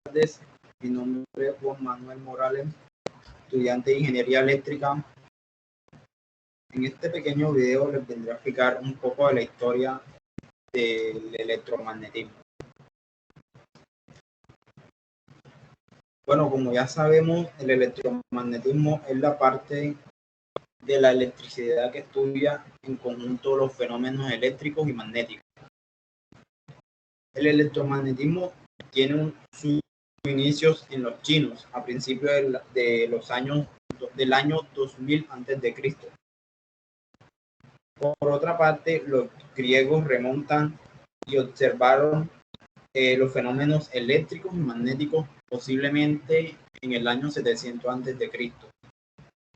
tardes, mi nombre es Juan Manuel Morales, estudiante de Ingeniería Eléctrica. En este pequeño video les vendré a explicar un poco de la historia del electromagnetismo. Bueno, como ya sabemos, el electromagnetismo es la parte de la electricidad que estudia en conjunto los fenómenos eléctricos y magnéticos. El electromagnetismo tiene sus inicios en los chinos a principios del año 2000 a.C. Por otra parte, los griegos remontan y observaron los fenómenos eléctricos y magnéticos posiblemente en el año 700 a.C.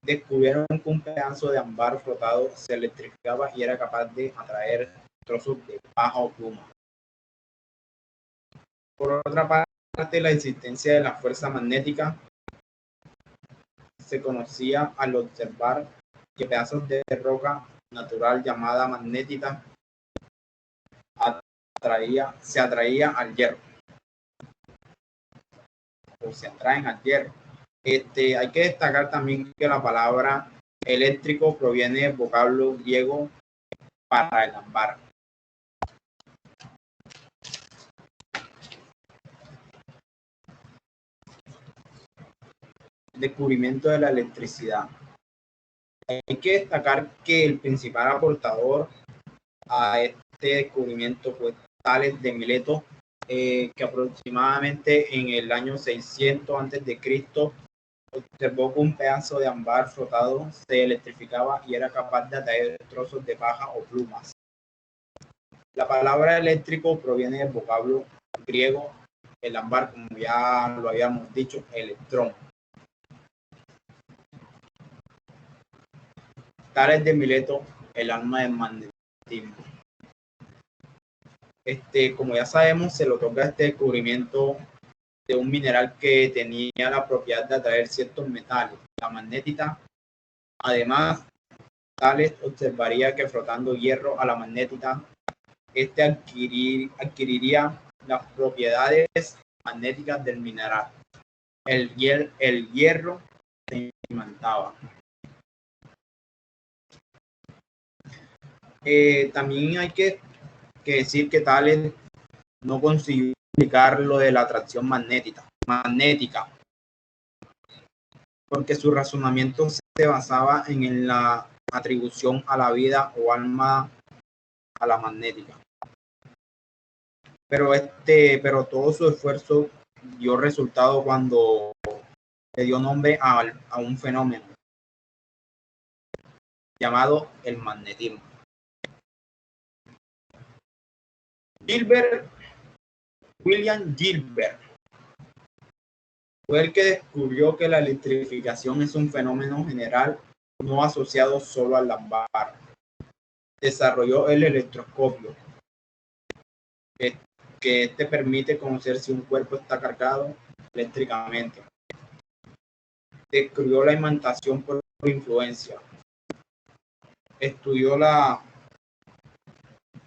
Descubrieron que un pedazo de ámbar frotado se electrificaba y era capaz de atraer trozos de paja o pluma. Por otra parte, la existencia de la fuerza magnética se conocía al observar que pedazos de roca natural llamada magnetita se atraía al hierro, o se atraen al hierro. Hay que destacar también que la palabra eléctrico proviene del vocablo griego para el ámbar. Descubrimiento de la electricidad. Hay que destacar que el principal aportador a este descubrimiento fue Tales de Mileto, que aproximadamente en el año 600 a.C. observó que un pedazo de ámbar frotado se electrificaba y era capaz de atraer trozos de paja o plumas. La palabra eléctrico proviene del vocablo griego, el ámbar, como ya lo habíamos dicho, electrón. Tales de Mileto, el alma del magnetismo. Como ya sabemos, se le otorga este descubrimiento de un mineral que tenía la propiedad de atraer ciertos metales, la magnetita. Además, Tales observaría que frotando hierro a la magnetita, adquiriría las propiedades magnéticas del mineral. El hierro se imantaba. También hay que decir que Tales no consiguió explicar lo de la atracción magnética, porque su razonamiento se basaba en la atribución a la vida o alma a la magnética. Pero todo su esfuerzo dio resultado cuando le dio nombre a un fenómeno llamado el magnetismo. William Gilbert fue el que descubrió que la electrificación es un fenómeno general no asociado solo al ámbar. Desarrolló el electroscopio, que permite conocer si un cuerpo está cargado eléctricamente. Descubrió la imantación por influencia. Estudió la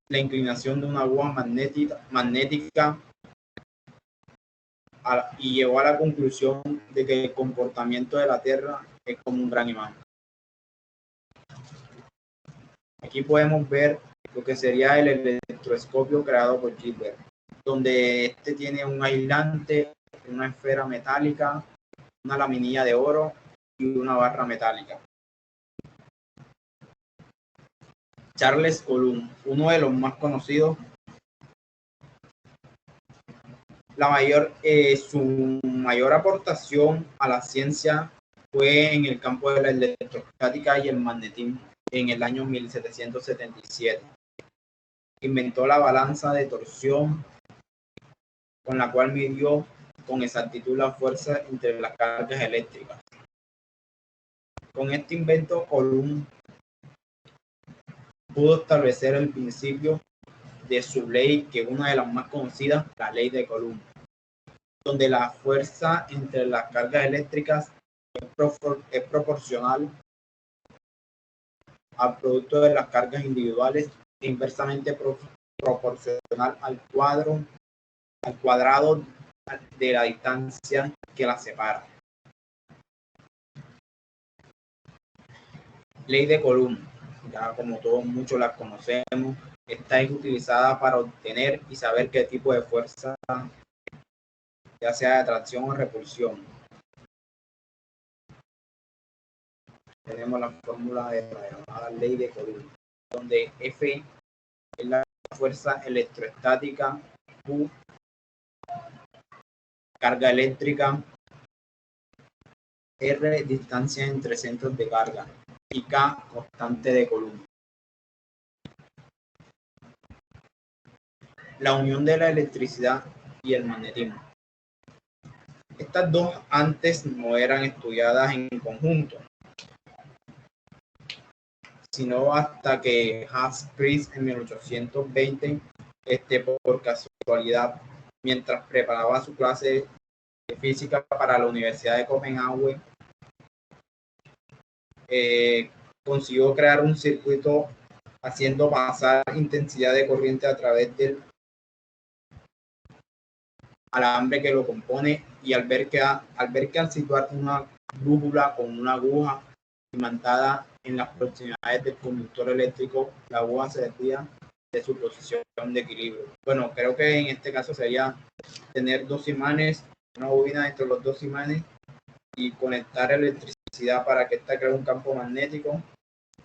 inclinación de una aguja magnética y llegó a la conclusión de que el comportamiento de la Tierra es como un gran imán. Aquí podemos ver lo que sería el electroscopio creado por Gilbert, donde tiene un aislante, una esfera metálica, una laminilla de oro y una barra metálica. Charles Coulomb, uno de los más conocidos, su mayor aportación a la ciencia fue en el campo de la electrostática y el magnetismo en el año 1777. Inventó la balanza de torsión, con la cual midió con exactitud la fuerza entre las cargas eléctricas. Con este invento, Coulomb pudo establecer el principio de su ley, que es una de las más conocidas, la ley de Coulomb, donde la fuerza entre las cargas eléctricas es proporcional al producto de las cargas individuales e inversamente proporcional al cuadrado de la distancia que las separa. Ley de Coulomb, ya como todos muchos las conocemos, esta es utilizada para obtener y saber qué tipo de fuerza, ya sea de atracción o repulsión. Tenemos la fórmula de la llamada ley de Coulomb, donde F es la fuerza electrostática, Q carga eléctrica, R distancia entre centros de carga y K constante de Coulomb. La unión de la electricidad y el magnetismo. Estas dos antes no eran estudiadas en conjunto, sino hasta que Hans Christ en 1820, por casualidad, mientras preparaba su clase de física para la Universidad de Copenhague, consiguió crear un circuito haciendo pasar intensidad de corriente a través del alambre que lo compone, y al ver que al situar una brújula con una aguja imantada en las proximidades del conductor eléctrico, la aguja se desvía de su posición de equilibrio. Bueno, creo que en este caso sería tener dos imanes, una bobina entre los dos imanes y conectar electricidad para que ésta cree un campo magnético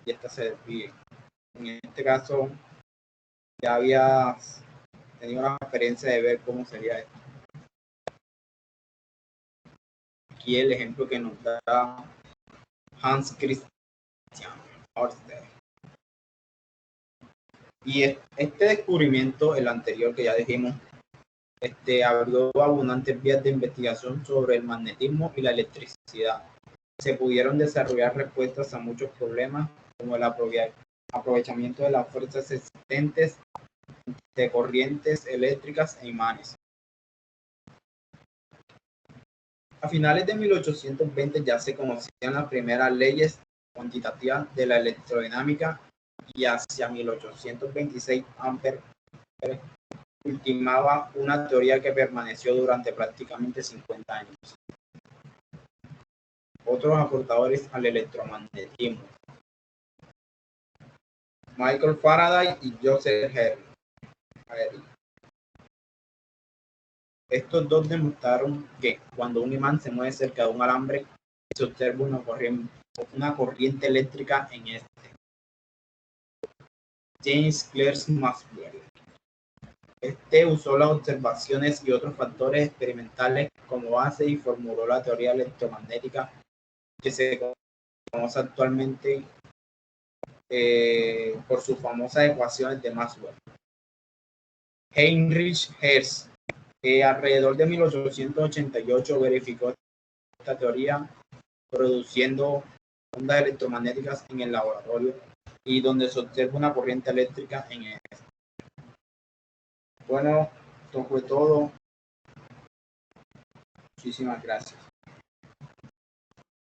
y esta se desvíe. En este caso ya había tenido la experiencia de ver cómo sería esto. Aquí el ejemplo que nos da Hans Christian Ørsted. Y este descubrimiento, el anterior que ya dijimos, abrió abundantes vías de investigación sobre el magnetismo y la electricidad. Se pudieron desarrollar respuestas a muchos problemas, como el aprovechamiento de las fuerzas existentes de corrientes eléctricas e imanes. A finales de 1820 ya se conocían las primeras leyes cuantitativas de la electrodinámica, y hacia 1826 Ampère ultimaba una teoría que permaneció durante prácticamente 50 años. Otros aportadores al electromagnetismo: Michael Faraday y Joseph Hary. Estos dos demostraron que cuando un imán se mueve cerca de un alambre, se observa una corriente eléctrica en este. James Clerk Maxwell. Usó las observaciones y otros factores experimentales como base y formuló la teoría electromagnética que se conoce actualmente por sus famosas ecuaciones de Maxwell. Heinrich Hertz, alrededor de 1888, verificó esta teoría produciendo ondas electromagnéticas en el laboratorio, y donde se observa una corriente eléctrica en este. Bueno, esto fue todo. Muchísimas gracias.